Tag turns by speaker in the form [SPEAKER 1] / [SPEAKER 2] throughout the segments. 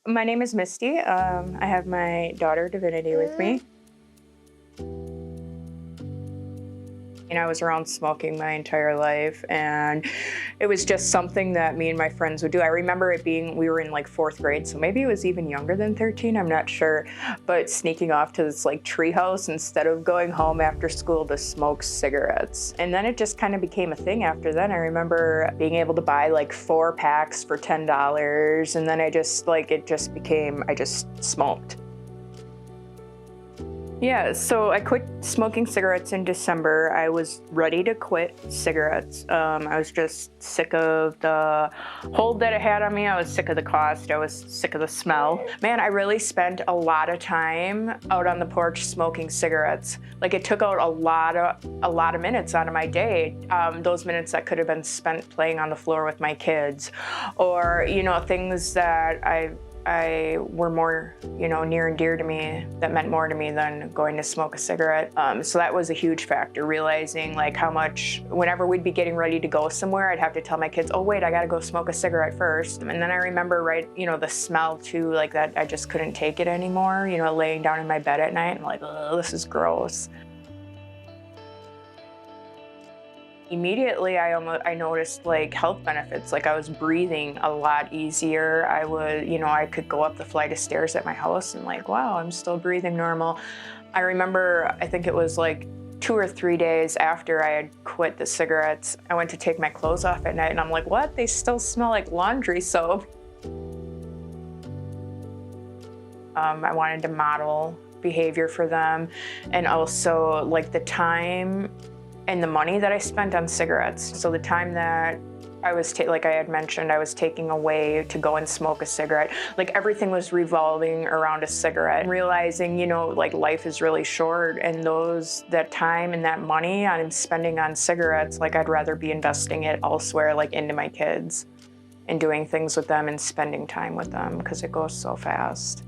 [SPEAKER 1] My name is Misty. I have my daughter Divinity with me. And I was around smoking my entire life, and it was just something that me and my friends would do. I remember it being, we were in like 4th grade, so maybe it was even younger than 13, I'm not sure, but sneaking off to this like tree house instead of going home after school to smoke cigarettes. And then it just kind of became a thing after then. I remember being able to buy like 4 packs for $10, and then I just smoked. Yeah, so I quit smoking cigarettes in December. I was ready to quit cigarettes. I was just sick of the hold that it had on me. I was sick of the cost. I was sick of the smell. Man, I really spent a lot of time out on the porch smoking cigarettes. Like, it took out a lot of minutes out of my day. Those minutes that could have been spent playing on the floor with my kids, or things that I were more, near and dear to me, that meant more to me than going to smoke a cigarette. So that was a huge factor, realizing like how much, whenever we'd be getting ready to go somewhere, I'd have to tell my kids, oh wait, I gotta go smoke a cigarette first. And then I remember, the smell too, like that, I just couldn't take it anymore, laying down in my bed at night and like, oh, this is gross. Immediately, I noticed like health benefits. Like, I was breathing a lot easier. I could go up the flight of stairs at my house and like, wow, I'm still breathing normal. I remember, I think it was like 2 or 3 days after I had quit the cigarettes, I went to take my clothes off at night and I'm like, what? They still smell like laundry soap. I wanted to model behavior for them, and also like the time and the money that I spent on cigarettes. So the time that I was, like I had mentioned, I was taking away to go and smoke a cigarette, like everything was revolving around a cigarette. And realizing, like life is really short, and that time and that money I'm spending on cigarettes, like I'd rather be investing it elsewhere, like into my kids and doing things with them and spending time with them, because it goes so fast.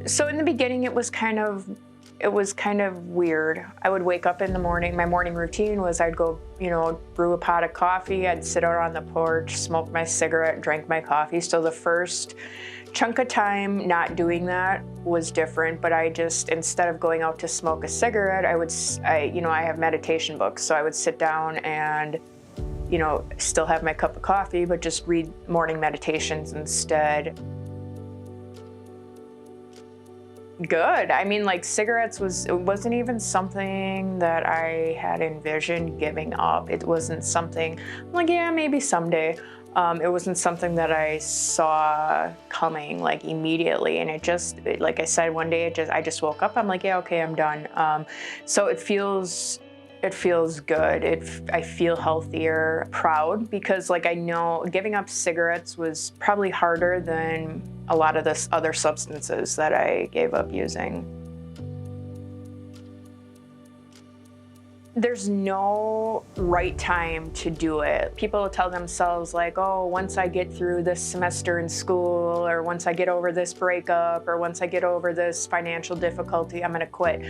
[SPEAKER 1] So in the beginning, it was kind of weird. I would wake up in the morning. My morning routine was I'd go, brew a pot of coffee. I'd sit out on the porch, smoke my cigarette, drink my coffee. So the first chunk of time not doing that was different, but instead of going out to smoke a cigarette, I have meditation books. So I would sit down and, still have my cup of coffee, but just read morning meditations instead. Good. I mean, like, cigarettes wasn't even something that I had envisioned giving up. It wasn't something like, yeah, maybe someday. It wasn't something that I saw coming like immediately, and like I said, one day I just woke up. I'm like, yeah, okay, I'm done. So it feels good. I feel healthier, proud, because like I know giving up cigarettes was probably harder than a lot of the other substances that I gave up using. There's no right time to do it. People tell themselves like, oh, once I get through this semester in school, or once I get over this breakup, or once I get over this financial difficulty, I'm gonna quit.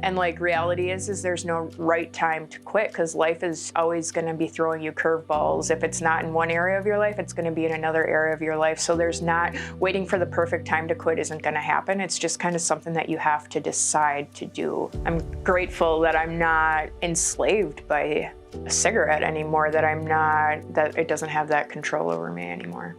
[SPEAKER 1] And like, reality is there's no right time to quit, because life is always gonna be throwing you curveballs. If it's not in one area of your life, it's gonna be in another area of your life. So there's not, waiting for the perfect time to quit isn't gonna happen. It's just kind of something that you have to decide to do. I'm grateful that I'm not enslaved by a cigarette anymore, that it doesn't have that control over me anymore.